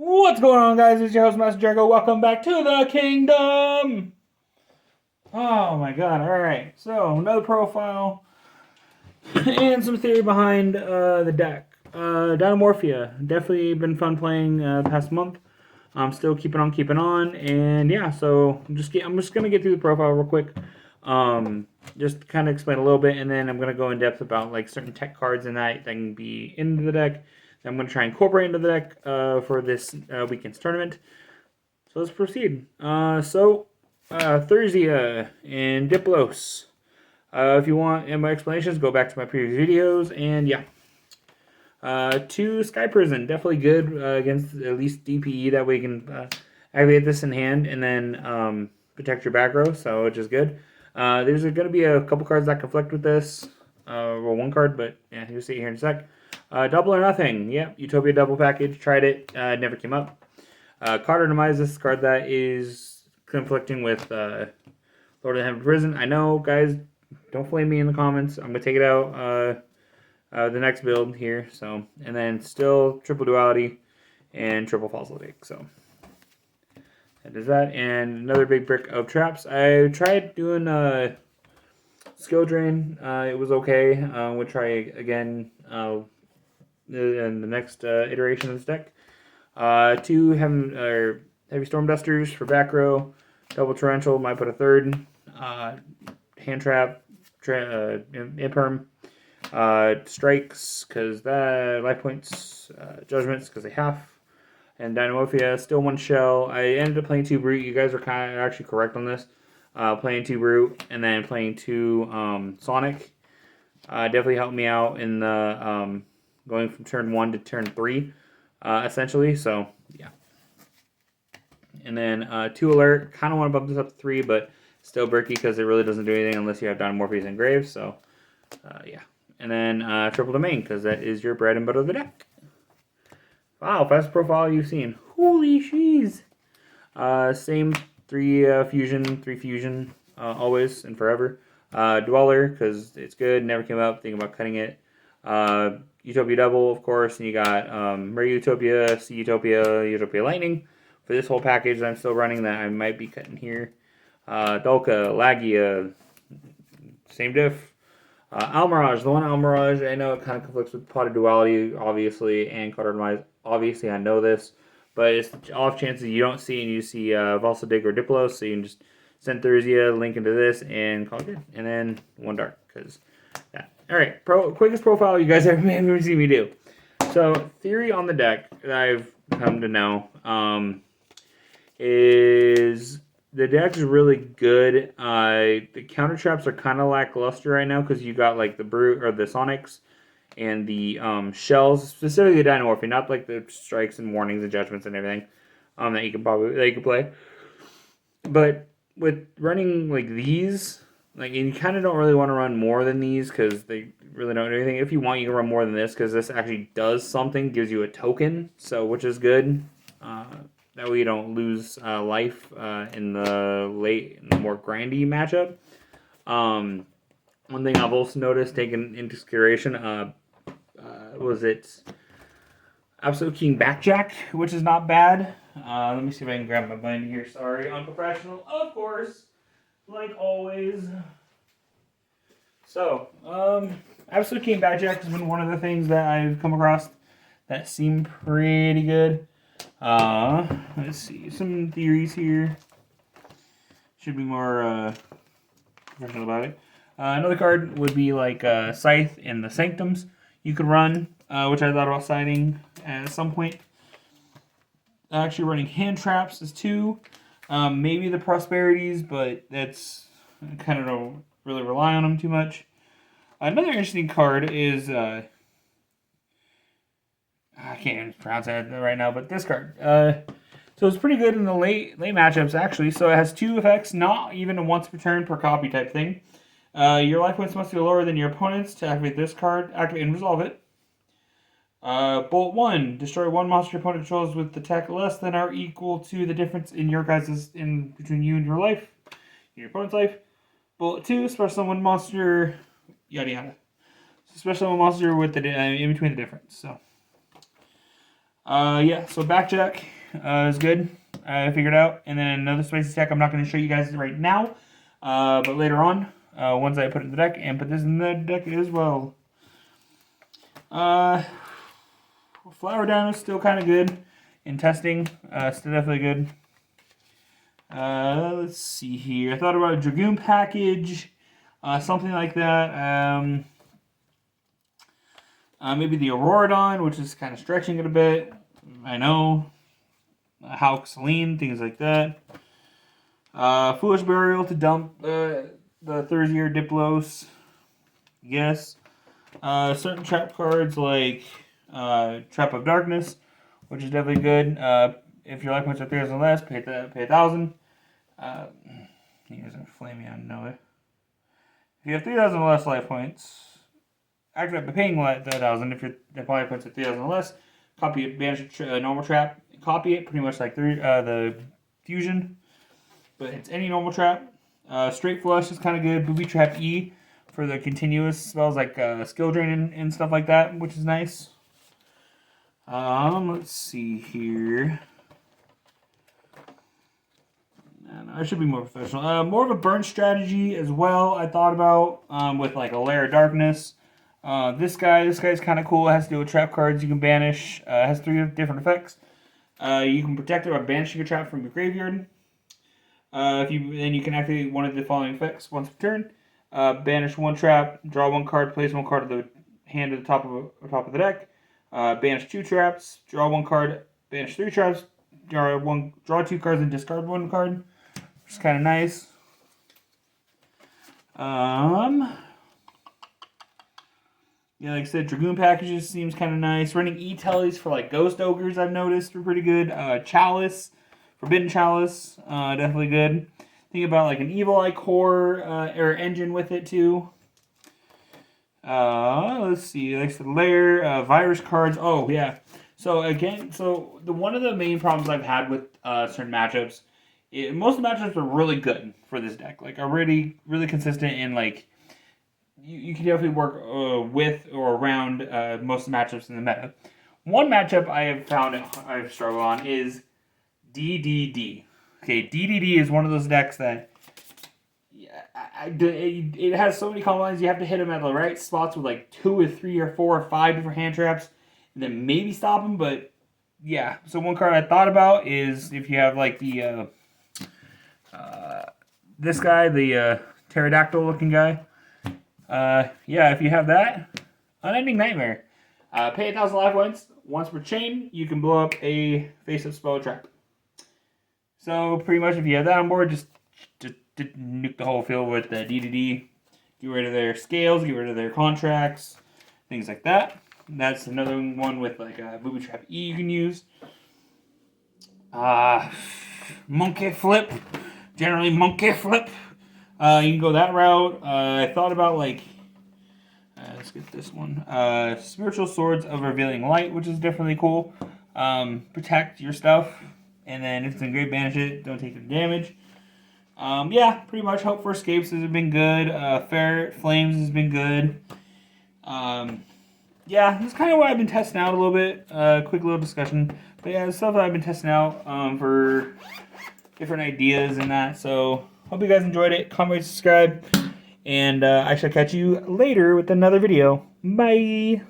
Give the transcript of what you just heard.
What's going on, guys? It's your host, Master Jericho. Welcome back to the kingdom. Oh my god, alright. So, another profile and some theory behind the deck. Dinomorphia. Definitely been fun playing the past month. I'm still keeping on. And yeah, so I'm just going to get through the profile real quick. Just kind of explain a little bit, and then I'm going to go in depth about like certain tech cards in that can be into the deck. I'm going to try and incorporate into the deck for this weekend's tournament. So let's proceed. Thurzia and Diplos. If you want my explanations, go back to my previous videos. And yeah. 2 Sky Prison. Definitely good against at least DPE. That way you can activate this in hand and then protect your back row, so which is good. There's going to be a couple cards that conflict with this. Well, one card, but yeah, you'll see it here in a sec. Double or Nothing. Yep, Utopia double package. Tried it. Never came up. Carter Demise. This card that is conflicting with Lord of the Heaven Prison. I know, guys. Don't flame me in the comments. I'm going to take it out the next build here. So, and then still triple duality and triple falsific. So that is that. And another big brick of traps. I tried doing skill drain. It was okay. We'll try again in the next iteration of this deck. 2 heavy storm dusters for back row. Double torrential. Might put a third. Hand trap. Imperm. Strikes because that life points, judgments because they half, and Dinomorphia still 1 shell. I ended up playing 2 brute. You guys are kind of actually correct on this. Playing 2 brute and then playing 2 Sonic definitely helped me out in the going from turn 1 to turn 3 essentially. So yeah, and then 2 Alert. Kind of want to bump this up to 3, but still bricky because it really doesn't do anything unless you have Dinomorphies and Graves. So yeah. And then Triple Domain, because that is your bread and butter of the deck. Wow, fastest profile you've seen. Holy cheese. Same 3 fusion, always and forever. Dweller, because it's good, never came up, thinking about cutting it. Utopia Double, of course, and you got Rare Utopia, Sea Utopia, Utopia Lightning. For this whole package that I'm still running that I might be cutting here. Dolka, Lagia, same diff. Almirage, the one Almirage, I know it kind of conflicts with Potted Duality, obviously, and Carter Demise. Obviously, I know this, but it's off chances you don't see and you see Valsadig or Diplos, so you can just send Thurzia, link into this, and call it good. And then 1 Dark, because that. Alright, quickest profile you guys ever seen me do. So, theory on the deck that I've come to know is the deck is really good. The counter traps are kind of lackluster right now because you got like the brute or the Sonics and the shells, specifically the Dinomorph, not like the strikes and warnings and judgments and everything that you can play. But with running like these, like you kind of don't really want to run more than these because they really don't do anything. If you want, you can run more than this because this actually does something, gives you a token, so which is good. That way you don't lose life in the more grindy matchup. One thing I've also noticed, taken into consideration, was it Absolute King Backjack, which is not bad. Let me see if I can grab my binder here. Sorry, unprofessional, of course, like always. So, Absolute King Backjack has been one of the things that I've come across that seem pretty good. Let's see, some theories here. Should be more professional about it. Another card would be like Scythe and the Sanctums you could run, which I thought about citing at some point. Actually running hand traps is 2. Maybe the Prosperities, but that's I kind of don't really rely on them too much. Another interesting card is I can't even pronounce it right now, but this card. So it's pretty good in the late matchups, actually. So it has 2 effects, not even a once per turn per copy type thing. Your life points must be lower than your opponent's to activate this card. Activate and resolve it. Bolt 1. Destroy 1 monster your opponent controls with attack less than or equal to the difference in your guys' between you and your life. Your opponent's life. Bullet 2. Special summon monster. Yada yada. Special summon monster with the in between the difference. So. Yeah, so Backjack is good. I figured out. And then another spicy attack I'm not going to show you guys right now. But later on, once I put it in the deck, and put this in the deck as well. Flower Down is still kind of good in testing. Still definitely good. Let's see here. I thought about a Dragoon package. Something like that. Maybe the Auroradon, which is kind of stretching it a bit. I know. Hulk Celine, things like that. Foolish Burial to dump the third year Diplos. Yes. Certain trap cards like Trap of Darkness, which is definitely good. If your life points are 3,000 or less, pay 1,000. He doesn't flame me out of nowhere. If you have 3,000 or less life points, activate by paying 1,000. If your life points are 3,000 or less, copy it, banish a normal trap, copy it, pretty much like the fusion. But it's any normal trap. Straight Flush is kind of good. Booby Trap E for the continuous spells like Skill Drain and stuff like that, which is nice. Let's see here. I should be more professional. More of a burn strategy as well. I thought about with like a Lair of Darkness. This guy's kind of cool. It has to do with trap cards you can banish. It has 3 different effects. You can protect it by banishing a trap from your graveyard. Then you can activate one of the following effects once per turn. Banish 1 trap, draw 1 card, place 1 card to the hand at the top of the deck. Banish 2 traps, draw 1 card, banish 3 traps, draw 2 cards and discard 1 card. Which is kind of nice. Yeah, like I said, Dragoon packages seems kind of nice. Running E-Tellies for like Ghost Ogres I've noticed are pretty good. Chalice, Forbidden Chalice, definitely good. Think about like an Evil Eye core or engine with it too. Let's see, like the Lair, virus cards. Oh yeah. So again, one of the main problems I've had with certain matchups, most of the matchups are really good for this deck. Like are really consistent and like you can definitely work with or around most of the matchups in the meta. One matchup I have found I've struggled on is DDD. Okay, DDD is one of those decks that it has so many combo lines. You have to hit them at the right spots with like 2 or 3 or 4 or 5 different hand traps, and then maybe stop them. But yeah, so one card I thought about is if you have like the this guy, the pterodactyl looking guy. Yeah, if you have that, Unending Nightmare. Pay 1,000 life points. Once per chain, you can blow up a face-up spell trap. So pretty much if you have that on board, just nuke the whole field with the DDD. Get rid of their scales, get rid of their contracts, things like that. That's another one with like a Booby Trap E you can use. Monkey Flip. Generally Monkey Flip. You can go that route. I thought about like, let's get this one. Spiritual Swords of Revealing Light, which is definitely cool. Protect your stuff. And then if it's in great, banish it. Don't take any damage. Yeah, pretty much Hope for Escapes has been good. Ferret Flames has been good. Yeah, that's kind of what I've been testing out a little bit. Quick little discussion. But yeah, the stuff that I've been testing out for different ideas and that. So, hope you guys enjoyed it. Comment, rate, subscribe. And I shall catch you later with another video. Bye!